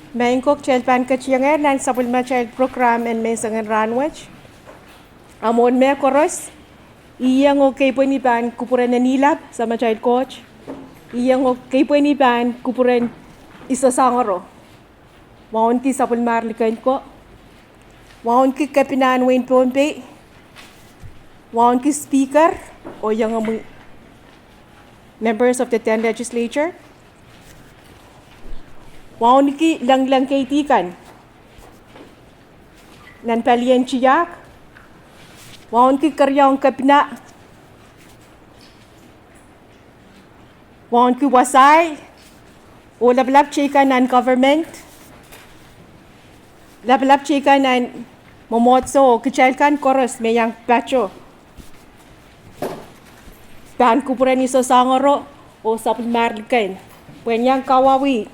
Maingkok child pan kachianger nan supplement child program and mesangan ranwach. Amon me koros. Iyang okay po ni pan kupuran na nilap sama child coach. Iyang okay po ni pan kupuran isa sangaro. Waon ki supplement likan ko. Waon ki kapinan Wayne POHNPEI. Waon ki speaker o yang members of the 10th legislature. Waon ki lang kaitikan. Nan palian chiyak. Waon ki karyang kapina. Waon ki wasay. O lablab chika nan government. Lablab chika nan momotso kechalkan koros meyang pacho. Pan kupuran iso sangaro o supplementarikan. Penyang kawawi.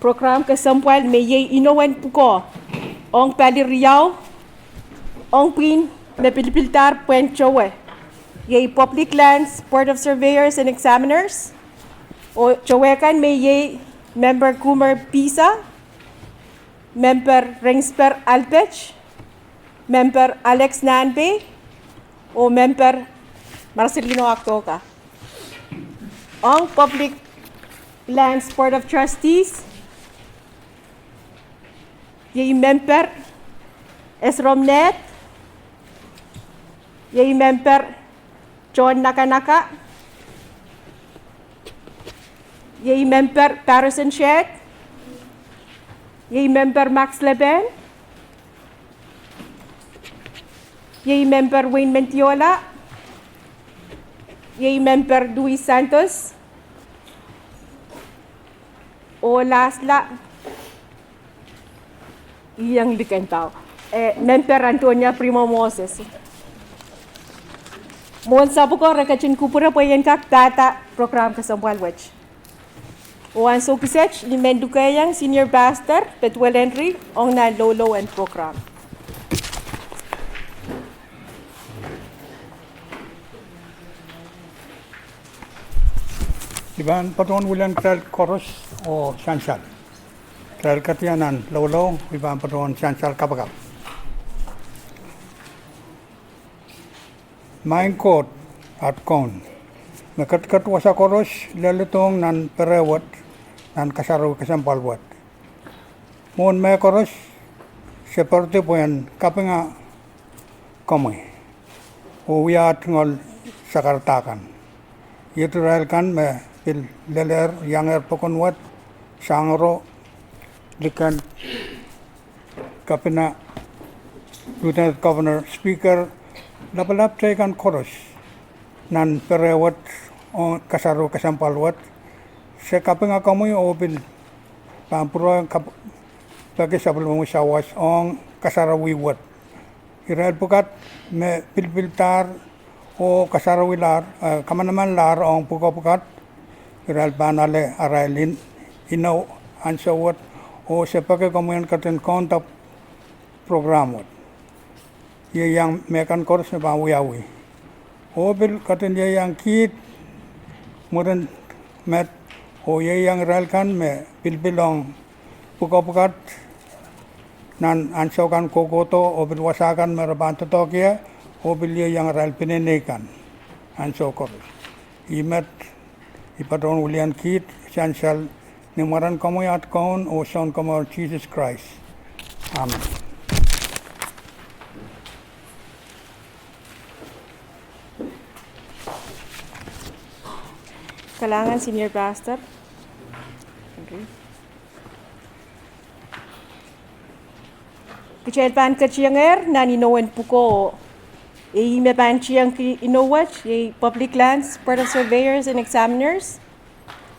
Program kesempuan meyay inowan puko. Ong pali Riau. Ong pin mepilpiltar puen chowe. Yay public lands, Board of Surveyors and Examiners. O chowe kan meyay member Kumer Pisa. Member Ringsper Alpech. Member Alex Nanpe. O member Marcelino Actoca. Ong public lands, Board of Trustees. Yay member Esromnet. Yay member John Nakanaka. Yay member Patterson Shed. Yay member Max Leben. Yay member Wayne Mentiola. Yay member Luis Santos. O lasla iyang likan tao. Member Antonia Primo Moses. Mohon sabu ko rekachin kupura po yan kak data program kasampal wach. Oan so kisech ni mendukayang senior pastor Petuel Henry ong na lolo and program. Iban patron William Krel Koros o Sansal. Krel katianan lolo iban patron Sansal kapagap. Main court at kon. Nakat wasa koros lelutong nan perewat nan kasaru kasampalwat. Mohon me koros seperti poyan kapinga kamay. O wiat ngol sakartakan. Itu rel kan me pil leler yang pokonwat sangro likan kapina Lieutenant Governor Speaker lapalap kan koros nan perewat o kasaru kasampalwat se kapinga kamoy o pil pampuro bagi sebelum sawas ong kasarawiwat irel pukat me pilpiltar o kasarawilar kamanaman lar ong pukat irel banale arailin inaw ansawat o sebagai komunian katen kontak programot yang mekan kors na bawi-awi. O bil katen yang kit mudan met o yang rel kan me bilbilong pukat nan ansokan kokoto o bil wasakan merabantu tokia o bil yang rel pinenekan ansokor. Imet ipadon William Kit sansal nimaran kamoy at kaon o son kamoy Jesus Christ. Amen. Kalangan senior pastor. Okay. Kecil pan kecianger nani noen puko. Me pan ciang ki inowach public lands, Board of Surveyors and Examiners.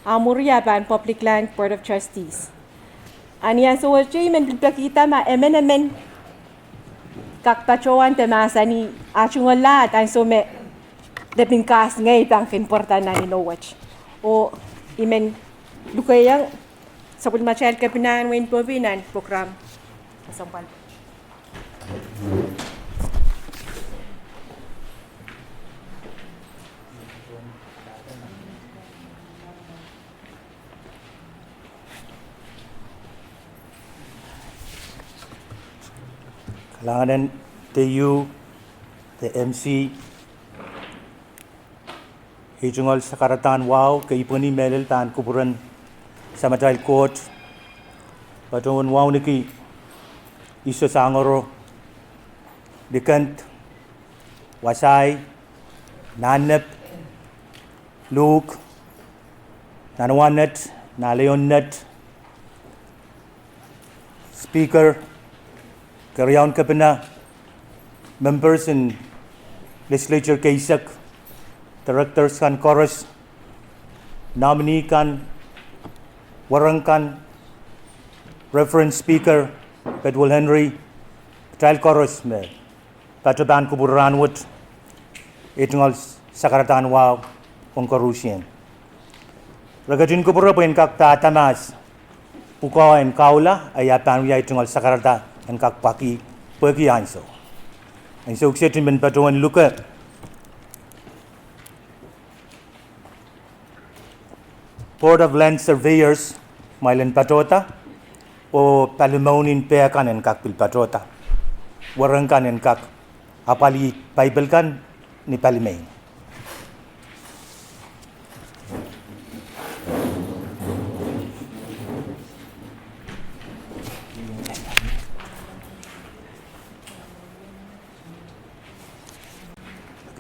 Amuria pan public land, Board of Trustees. Anian so wachi men kita ma emen kaktachoan temasa ni achungola tan so me depingkas ngay tang important na inowach. O imen lukayang sapul machal kapinan Wayne POHNPEI program kasampal. Langanan TU, the MC, Hijungal Sakaratan Wow, Kaipuni Melil Tan Kuburan, Samatal Court, Paton Wauniki, Isa Sangoro, Dikant, Wasai, Nanep, Luke, Nanawanet, Naleonet, Speaker, Karyaon Kapina, members in Legislature Kaisak, Directors kan Chorus, Nominee kan, Warang kan, Reference Speaker, Pedwell Henry, Trial Chorus, me, Pataban Kuburanwut, Itungal Sakaratan Wow, Pongkarusian. Ragatin Kubura Pen Kak Tatamas, Pukaw and Kaula, Ayapan Itungal Sakarata, and Kak Paki, Perky Anso. And so, Settlement Patuan Luka. Board of Land Surveyors, Mailan Patota, o Palimonin Peakan and Kak Pilpatota, Warankan and Kak, Apali Paibalkan, ni Palimain.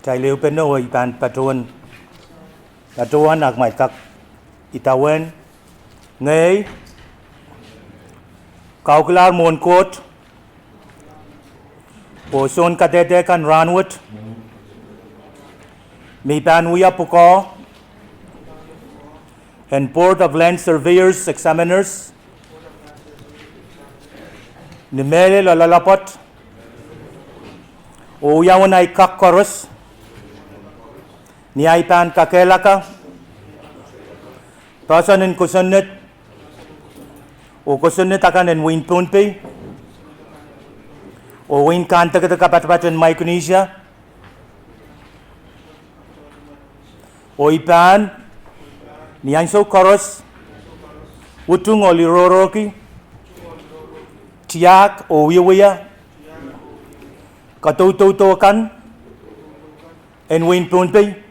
Taileu Peno, Ipan Patuan, Patuan Akmai Kak. Itawen, ngay, Kaukular Monkot, Poson Katete kan Ranwood, Mipanuya Puko, and Board of Land Surveyors Examiners, Nimele Lalapot, Oyawanay Kakkoros, Niaipan Kakelaka, Person in Kusunet, o Kusunet akan and Win POHNPEI, o Win Kanta kita kapat-kapat in Micronesia, o Ipan, Nianso Koros, Utung o Liroroki, Tiak o Wiwia, Katututokan, and Win POHNPEI,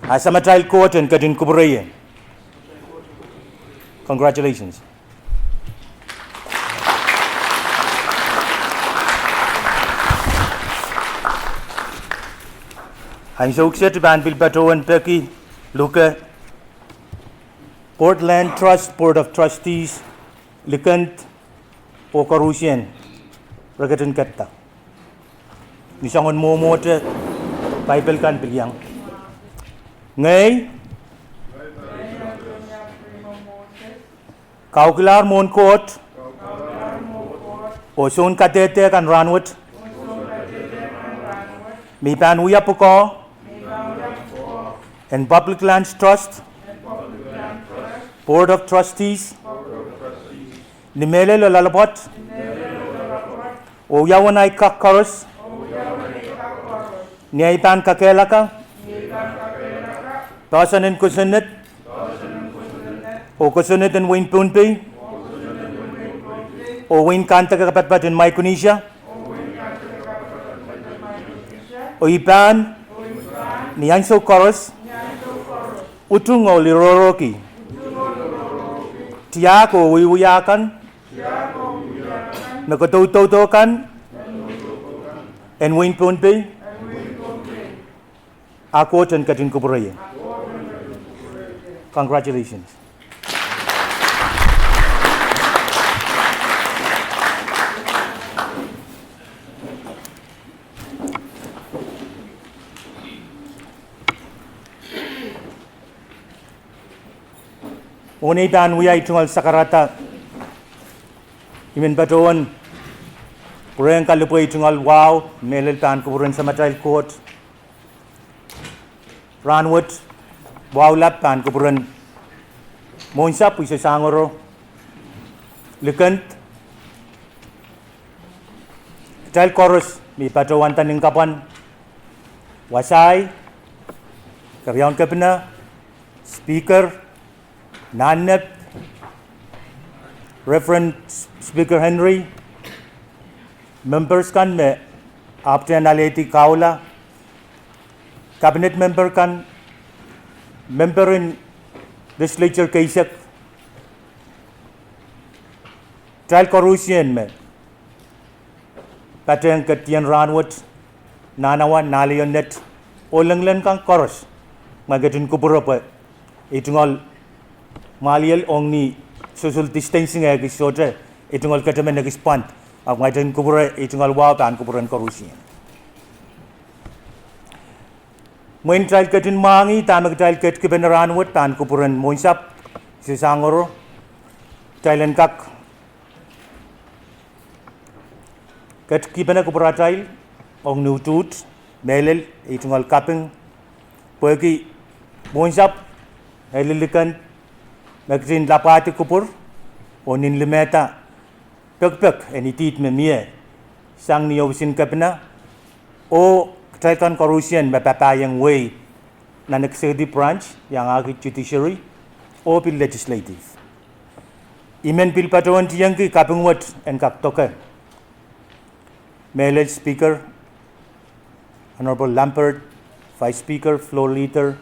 Asamatal Court and Katin Kuburaya. Congratulations. I'm so excited about Bilbato and Pecky, Luca, Portland Trust, Board of Trustees, Likant, Okarusian, Ragatan Katta. Nisangon mo mote, Bible kan Bilyang. Ngay, Kaukular Monkot, Osun Katete kan Ranwood, Mipanuya Puko, and Public Lands Trust, Board of Trustees, Nimele Lalapot, Oyawanay Kakkoros, Niaipan Kakelaka, Person in Kusunet, o Kusunet and Win POHNPEI, o Win Kanta Kapatpat in Micronesia, o Ipan, Nianso Koros, Utung o Liroroki, Tiak o Wiwiyakan, Nakatututokan, and Win POHNPEI, Akot and Katin Kuburaya. Congratulations. Unitan wiya itungal sakarata. Imin batuan. Kurang kalupo itungal wow. Melil tan kuburan sa Matrail Court. Ranwood. Wow lap tan kuburan. Monsap isa sangoro. Likant. Trial Chorus. May patuan taning kapan. Wasay. Karyaon Kapina. Speaker. Nanep, Reverend Speaker Henry, members kan me after analytic kaula cabinet member kan member in legislature kaisak trial corruption me pateng ketian ranwat nanawa nalionet olenglen kan koros magatin kupuro pa itungol maliel ongni social distancing ay gisote itungol katamen nagispant ang ngayon kubura itungol wapan kuburan corruption. Moin trial katin mangi tamag trial kat kibenaran wat pan kuburan moinsap si sangoro trialan kak kat kibena kubura trial ong nutut melel itungol kaping pergi moinsap elilikan magrin lapati kubur onin limeta pek enitit me mie sang niyosin kapna o trial corruption mapapayang way na executive branch yang agi judiciary o pil legislative imen pil patawan tiyang ki kapungwat and kaktoka Male Speaker Honorable Lampert, Vice Speaker, Floor Leader,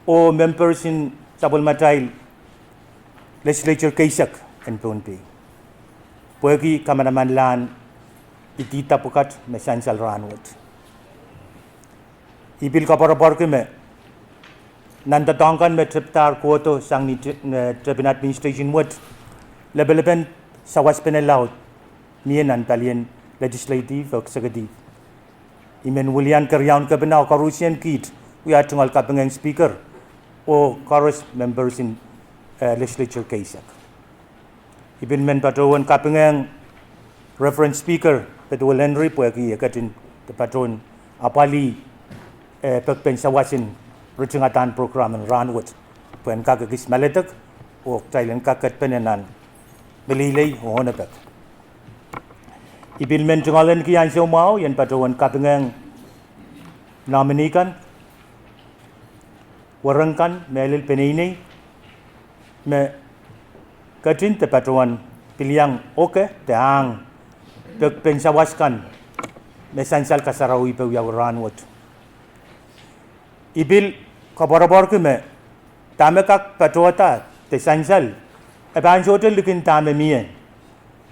o members in Sabol Matail Legislature Kaisak and POHNPEI. Puegi kamanaman lan itita pukat mesansal ranwat. Ibil kapar-par ke me nandatangkan me triptar kuoto sang ni tribun administration wot lebel-leben sawas penelaut mienan palien legislative o executive. Imen William Karyaun Kabina Corruption Kit, we are tungal kapeng speaker o chorus members in legislature Kaisak. Ibin men patawan kapeng reference speaker Petual Henry puagi katin the patron apali pagpen sawasin rucingatan program and ranwat puen kakagis maletak o Thailand kakat penenan belilay o honapek. Ibil men tungalan ki yan mau yan patawan kapeng nominikan warangkan melil penini me katin te patawan piliang oke teang pagpen sawaskan mesansal kasarawi pe yawaranwat. Ibil kabar-kabar ke me tame kak patwata te sansal aban hotel likin tame mien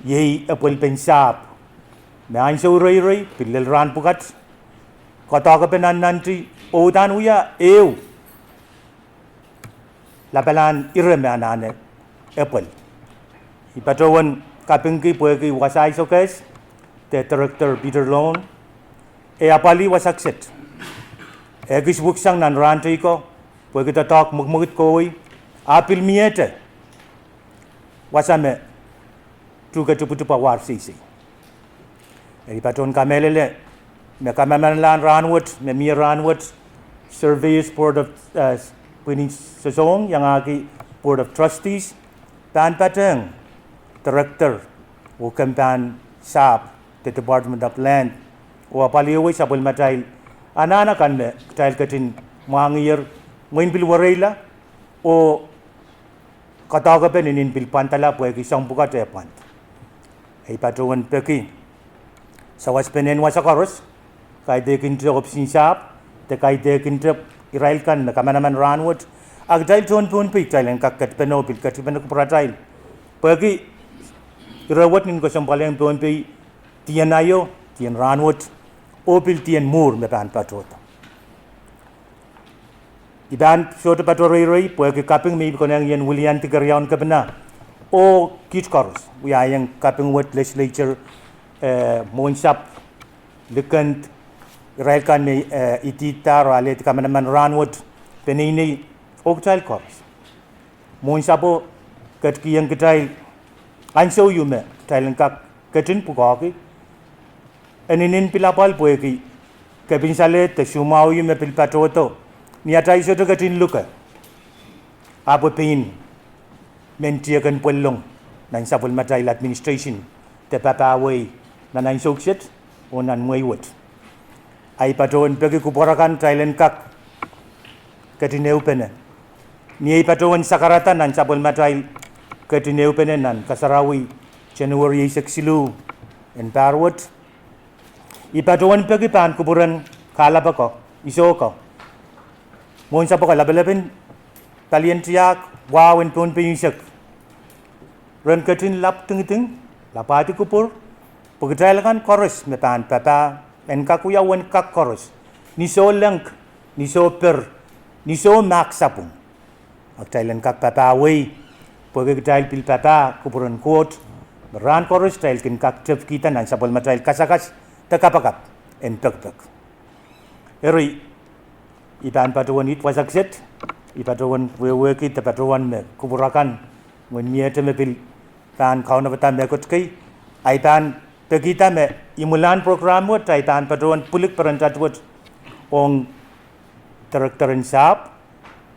yei apel pensap me anso rei pilel ran pukat kota ka penan nanti odan uya eu lapelan ireme anane apel ipatawan kapingki puegi wasai sokes the director Peter Loan e apali wasakset egis buksang nan ranti ko puegi tatak mugmugit koi apil miete wasame tuga tuputupa war sisi eri paton kamelele me kamamanlan ranwat me mi ranwat surveys board of winning sesong yang agi board of trustees pan pateng director o kampan sap the Department of Land o apaliway sa Bulmatail anana kan me tail katin mangir ngayon pilwarela o katagapen inin pilpantala puwag isang bukat epant ay patuwan peki sa waspenen wasakaros kay dekin trip sinsap te kay dekin trip irail kan na kamanaman ranwat agdail tuan POHNPEI tail ang kakat penopil katipan ko pratail pagi irawat nin ko sampalang POHNPEI tiyan ayo tiyan ranwat opil tiyan mur me pan patrota iban shota patroi pagi kaping me ko nang yan William Karyaun Kabina o kitkaros we ayang kaping wat legislature monsap lekant irail kan me itita rale kamanaman ranwat penini oktail kors monsapo katkiyang kitail anso yume tailan kak katin pukaki eninin pilapal pueki kapinsale te sumau yume pilpatoto niatai soto katin luka apo pin mentiakan pullong nan sapul matail administration te papaway na nan sokset o nan muaywat ay paton pegi kuparakan tailan kak katineu penen ni patawan sakaratan nan sapul matail katineu penen nan kasarawi January 6 silu en parwat ipatuan pagi pan kuburan kala bako iso ko mon sa poko labalabin talian tiak wawen pon pinyak ren katin lap ting lapati kupur pagdailangan chorus me pan papa en kakuya wen kak chorus ni so lengk ni so per ni so mak sapung Thailand kak papa away pagdail pil papa kuburan quote ran chorus trail kin kak tep kita nan sapol matrail kasakas takapakap en pek eri ipan patuan it wasakset ipatuan we kita patuan me kuburakan when miete me pil tan kauna batan me kotkai aitan pekita me imulan program wat aitan patuan pulik perencat wat ong terekterin sap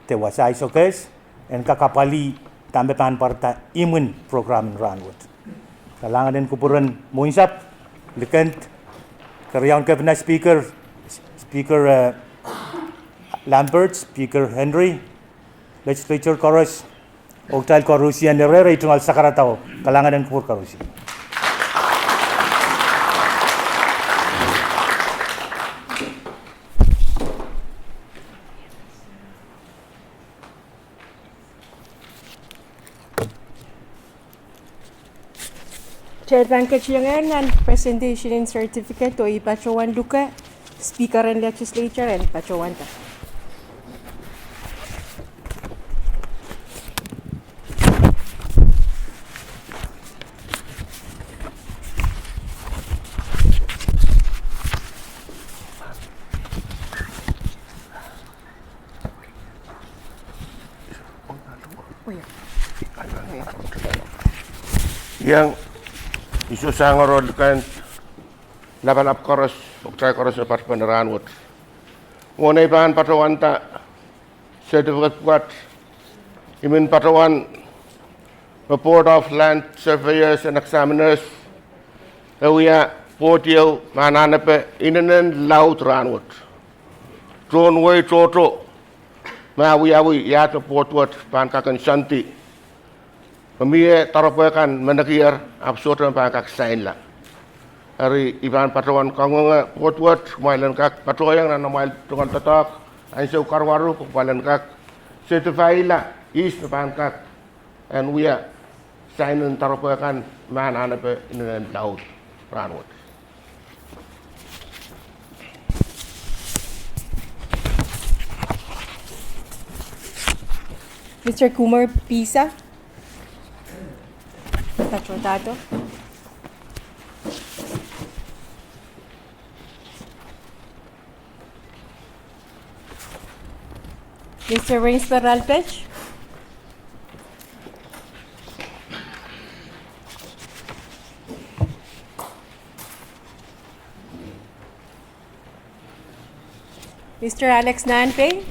te wasai sokes en kakapali tambe pan parta imun program ran wat kalangan den kuburan moinsap lekent karyawan cabinet speaker Lambert, Speaker Henry, Legislature Chorus, Octal Korusi and Herrera itungal sakaratao, kalangan ng Kupur Korusi. Chairman Kachiangan and presentation and certificate to Ipachuan Luka, Speaker and Legislature and Pachuanta. Yang isu sangorod kan laban ap koros uktai koros lepas peneran wot ngonai bahan patuan tak sertifikat kuat imin patuan report of land surveyors and examiners awia potio manana pe inenen laut ranwot tron way toto ma awi ya to potwot pan kakan shanti Pemie taropakan menakir absurd pangkak sain lah. Hari iban patuan kangonga potwat mailan kak patuayang na mail tungan tatak aiso karwaru kupalan kak certify lah is pangkak and we are sign taropakan man ana pe in laut ranwat. Mr. Kumar Pisa. Tacho. Mr. Rains Peralpech. Mr. Alex Nanpei.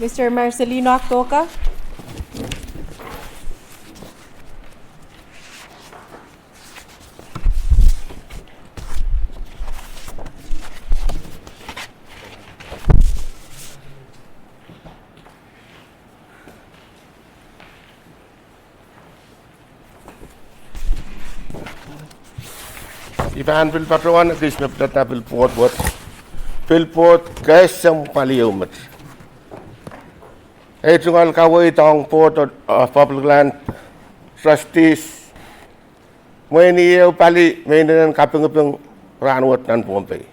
Mr. Marcelino Actoca. Iban pil patuan kisme data pil pot kesem paliumet. Tungal kawai tong Port of Public Land Trustees mweni pali menen kapeng ranwat nan POHNPEI.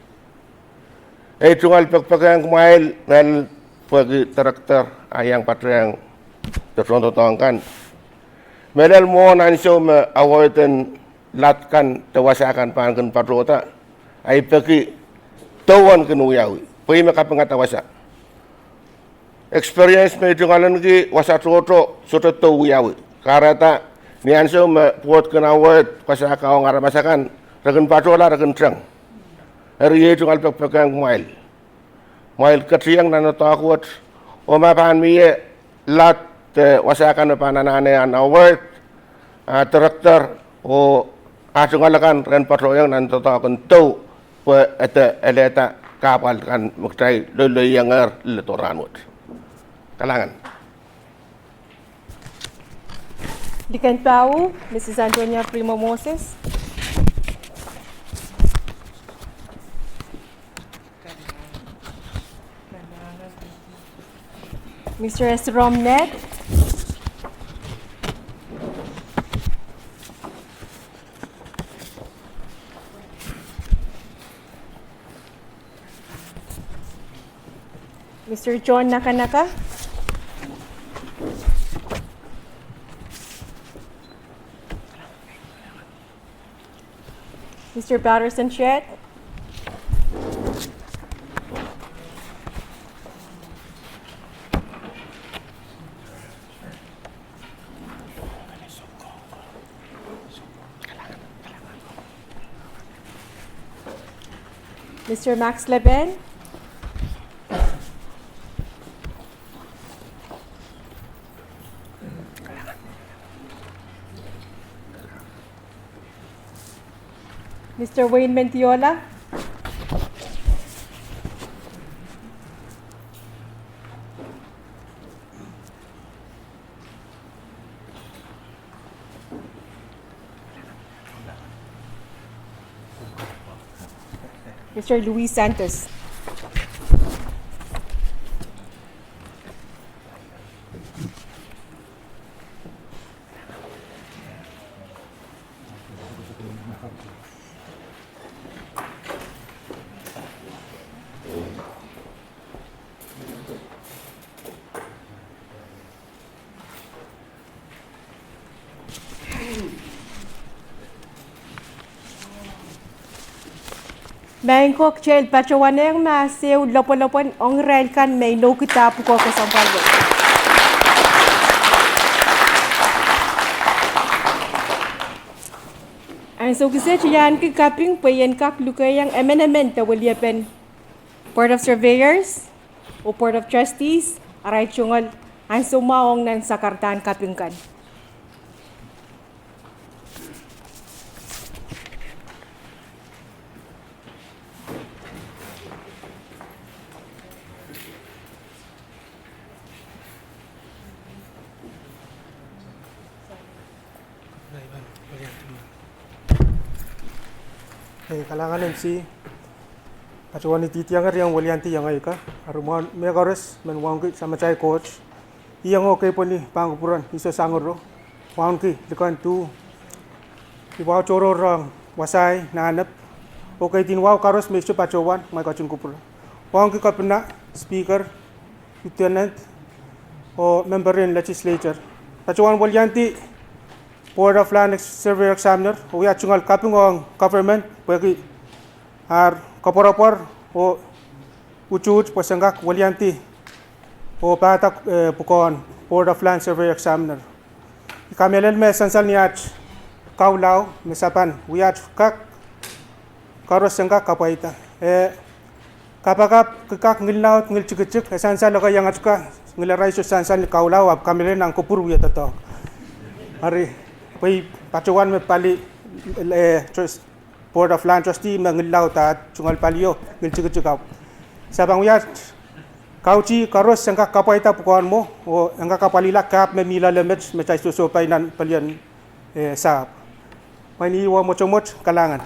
Tungal pekpekang mail mel pagi traktor ayang patrang tercontoh tongkan. Medal mo nanso me awaiten latkan tawasakan pangkan patrota ay pagi tawan kenuyawi. Pagi makapeng tawasa. Experience me jungalan ki wasatroto soto to wiyawi karata ni anso me puot kenawet kwasa kaong aramasakan ragen patola ragen trang hari jungal pegang mail katriang nana takuat o mapan miye lat wasakan pananane anawet traktor o ajungalakan ragen patoyang nan tatakon to pe eta eleta kapal kan muktai loloyangar letoranwat Kalangan. Likan Pau, Mrs. Antonia Primo Moses. Mr. Esrom Ned. Mr. John Nakanaka. Mr. Patterson Chet. Mr. Max Leben. Mr. Wayne Mentiola. Mr. Luis Santos. Bangkok Chel Pachawaneng ma seu lopolopon ong rel kan may no kita puko ko sampalwo. Ang so kasi chiyan ki kaping payen kak lukayang amendment ta waliapen Board of Surveyors o Board of Trustees aray chungol ang sumaong nan sakartan kaping kan. Kalangan MC Pacuan ni titiang yang walianti yang ay ka aruman megores men wangki sama cai coach iyang okay po ni pangupuran iso sangoro wangki dekan tu ibaw choro rang wasai nanap okay tinwaw karos mesu pacuan mai kacung kupur wangki ka pena speaker lieutenant o member in legislature pacuan walianti Board of Land Survey Examiner, o ya chungal kapingong government, pagi ar kaporapor o ucut pasanggak walianti o patak pukon Board of Land Survey Examiner. Kamelel me sansal niat kaulau mesapan wiat kak karos sanggak kapaita. Kapakap kekak ngilnaut ngil cekecek sansal loka yang atuka ngilarai so sansal kaulau ab kamelel nang kopur wiat tato. Hari Pai pacuan me pali Board of Land Trustee mengilau ta chungal palio ngil cekau. Sabang wiat kauci karos sangka kapaita pukuan mo o angka kapalila kap me mila lemets me cai suso painan palian sap. Mani wa mocomot kalangan.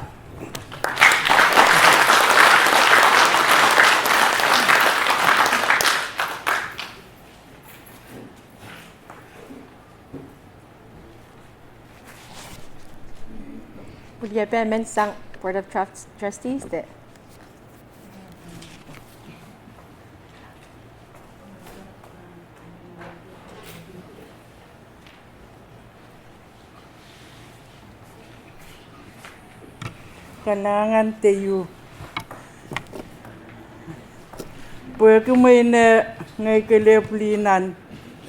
Would you amend sang Board of Trustees that Kalangan tayo. Pwede may na ngay kaleplinan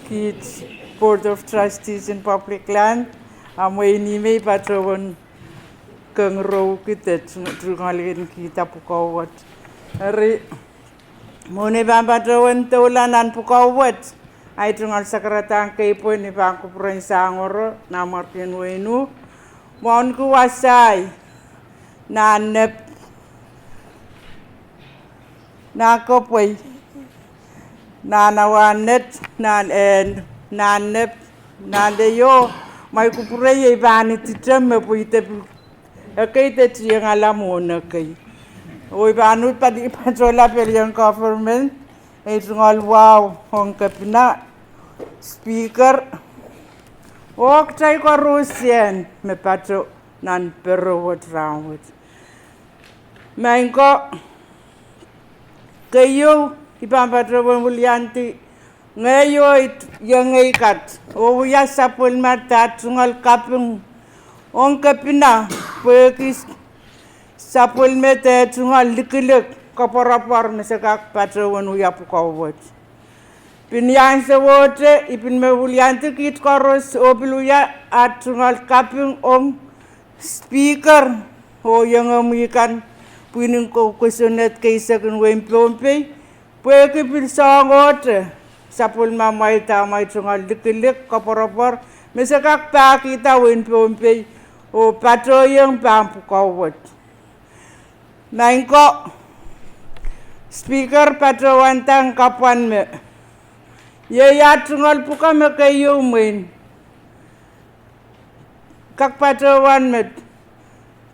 kids Board of Trustees in Public Land amoy ni may patrón kang row kita trungalin kita pukawat. Ari mo ni patrón tulanan pukawat ay trungal sakaratan kay po ni pangkupren sangoro na Martin Wenu mon kuwasay nanep nako poy nanawanet nanep nandeyo mai kupure ye bani titemme puite akai te tiang alamona kai oi banut padi patrola pelian government ngol wow hong kapina speaker ok trai ko rusian me patro nan pero what round Mengko kayo ipapatro Willianti ngayo yang ikat o ya sapul mata tungal kapung on kapina pekis sapul mete tungal likilek kaparapar mesakak patro wanu ya pukawot pinyan sewote ipin me Willianti kit koros o biluya at tungal kapung on speaker o yang amuikan puinin ko kusunet kaysa kun POHNPEI pwede pilsangot sapul mamay tamay tungal dikilik kaparapar mesakak pakita POHNPEI o patroyang pampukawat nain ko speaker patrawantang kapan me yaya tungal puka me kayo main kak patrawan me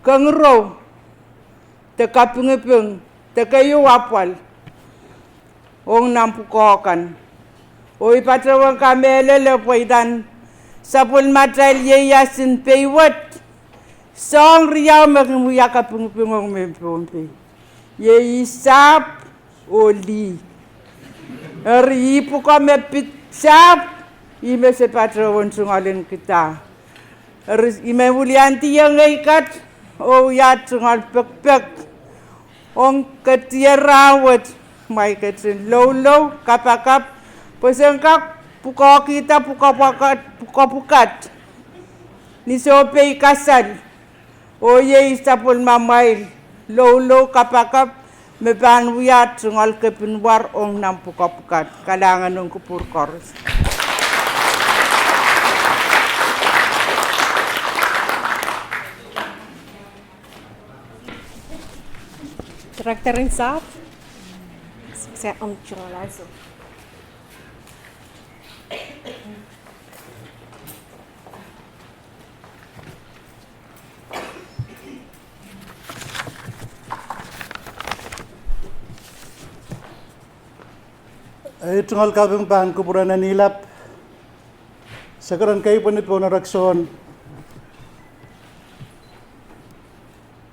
kangro te kapungipung te kayo wapal ong nampukokan o ipatrawang kamelele poidan sapul matral yeyasin peywat song riyaw magmuya kapungipung ong POHNPEI ye isap oli ripu ko me pitsap ime se patrawang sungalin kita ime Willianti yang ikat o ya sungal pek on ketiarawat mai ketin low kapakap pesengkak puka kita pukat ni sopei kasal o ye sapul mamai low kapakap meban wiat sungal kepinwar on nam pukat kalangan ng kupur koros Director Insaf. Saya langsung. Tungal kabung pan kupuran nilap sekarang kayo punit po na rakson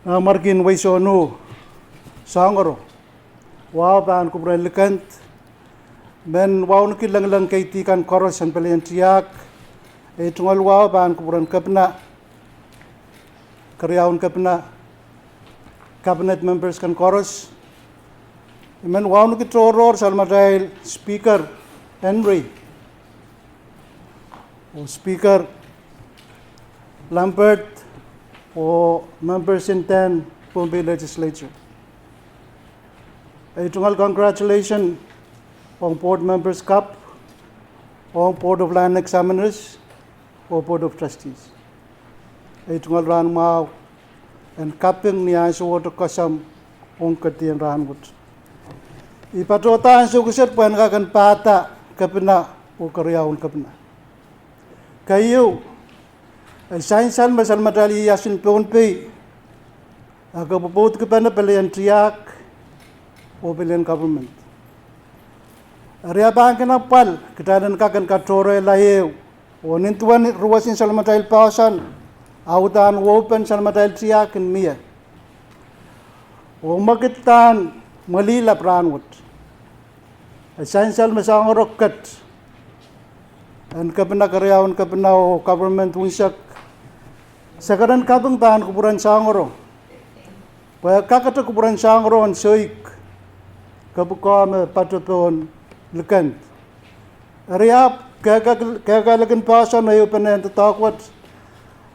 margin waisonu sangoro wow pan kupuran lekant ben wow nuki lang kay tikan koros ang palayan tiyak tungal wow pan kupuran kapna karyawan kapna cabinet members kan koros men wow nuki troror salmadail speaker Henry o speaker Lambert o members in 10 POHNPEI legislature ay tungal congratulations on board members cup on board of land examiners o board of trustees ay tungal ran mau and kaping niya sa water kasam on katiyan ran gut ipatotaan sa kuset puan kakan pata kapina o karyawan kapina kayo ay sainsan masal madali yasin POHNPEI agapuput kapana palayan tiyak o pilihan government. Area bangkan apal kita dan kakan katore layew o nintuan ruasin salmatail pasan autan open salmatail tiyakin mia o magitan malila pranwat essential masang rocket and kapna karyawan kapna o government unsak sakaran kabang bahan kuburan sangoro pa kakata kuburan sangoro on soik kabukam patopon lekant area kagalagan pasan ayo penen tatakwat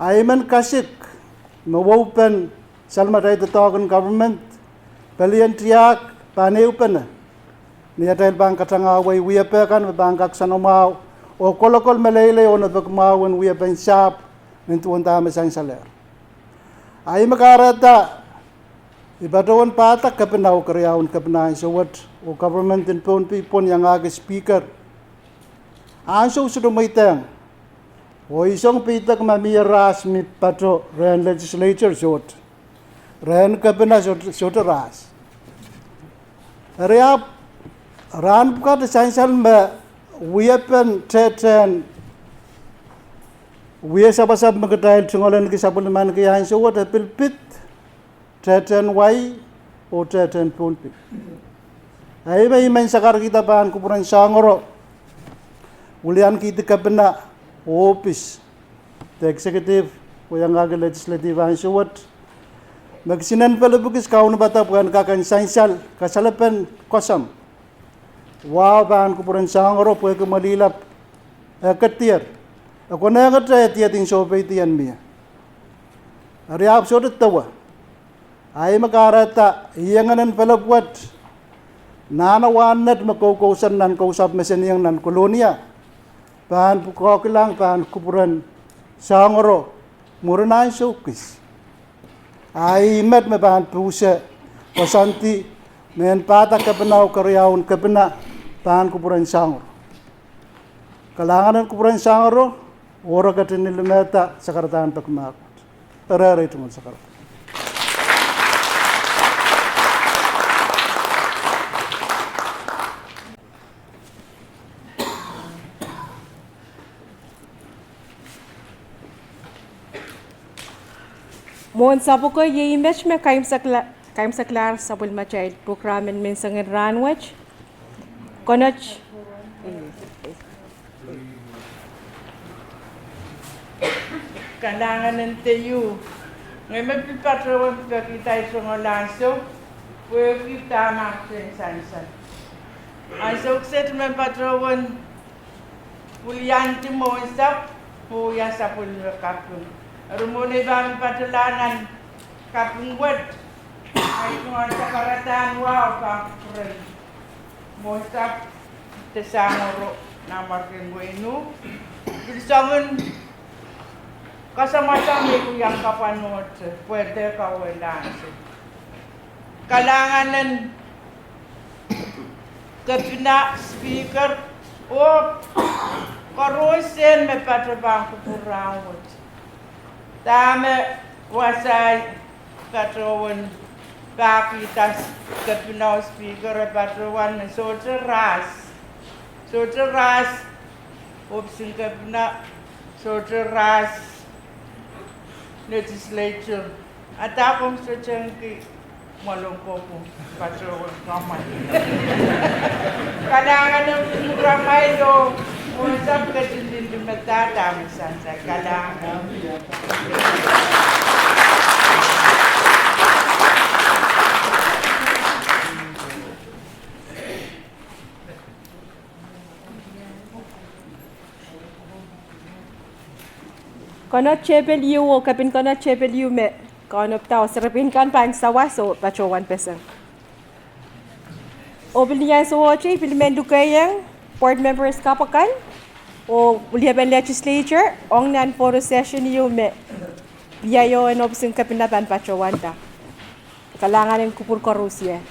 ayman kasik no open salmatai tatakan government palian tiak paneu pena niya dahil bang katangaway wiya pekan bangkak sanomau o kolokol melele o nabagmawan wiya ben sap nintuan tama sang saler ay makarata Ibatawan patak kapinaw karyawan kapinahin sa wat o government in POHNPEI pon yang aga speaker. Anso sa dumaitang. O isang pitak mamiras mi pato ren legislature short. Ren kapina short ras. Riap ran buka sainsan me wiapen teten wia sabasab magdahil sungolan ki sabulman ki han so wat pilpit teten wai o teten POHNPEI. Ay may main sakar kita pan kupuran sangoro. Ulian kita kapina office the executive o yang aga legislative han so wat magsinan pala bukis kaun bata bukan kakan sainsal kasalapan kosam. Wow ban kupuran sangoro po ko malilap katier. Ako na nga tiyating sobay tiyan miya. Ari absurd tawa. Ay makarata iyanganan palagwat. Nanawanat makaukusan nan kausap mesin yang nan kolonia. Bahan pukakilang bahan kupuran sangoro. Muranain sukis. Ay met me bahan pusa. Pasanti men pata kapanaw karyawan kapana bahan kupuran sangoro. Kalangan kupuran sangoro. Ora katin nilimeta sa karatahan pagmakot. Tarara ito mo sa karatahan. Mohon sapo ko ye image me kaim saklar sabul ma child program en mensangin ranwach. Konach Kailangan ng tayo. Ngayon magpipatrawan kita sa mga lanso, pwede kita maksensansan. Ang sukset may patrawan, pulyanti mo isap, puya sa pulyo kapung. Rumunay ba ang patulanan, kapung wet, ay kung sa karataan, wow, kapung. Mo isap, tesangoro, na marking bueno. Bilisangan, kasama-sama ko yung kapanood, pwede ka wala. Kailangan kapina speaker o karosen may patrabang kukurawot. Dami wasay katrawan kakitas kapina speaker at patrawan na sotra ras. Sotra ras, opsin kapina, sotra ras, legislature. At akong sa tiyangki, malungko po, patrol kamay. Kailangan ng programay do, usap ka din matadami sa kailangan. konot chepel yu o kapin konot chepel yu me konop tao serapin kan pan sawa so pacho 1%. O biliyan so oche pilmen dukayang board members kapakan o uliaban legislature ong nan photo session yu me biyayo en opsin kapin na pan pacho 1 ta. Kalangan ng kupur korusya.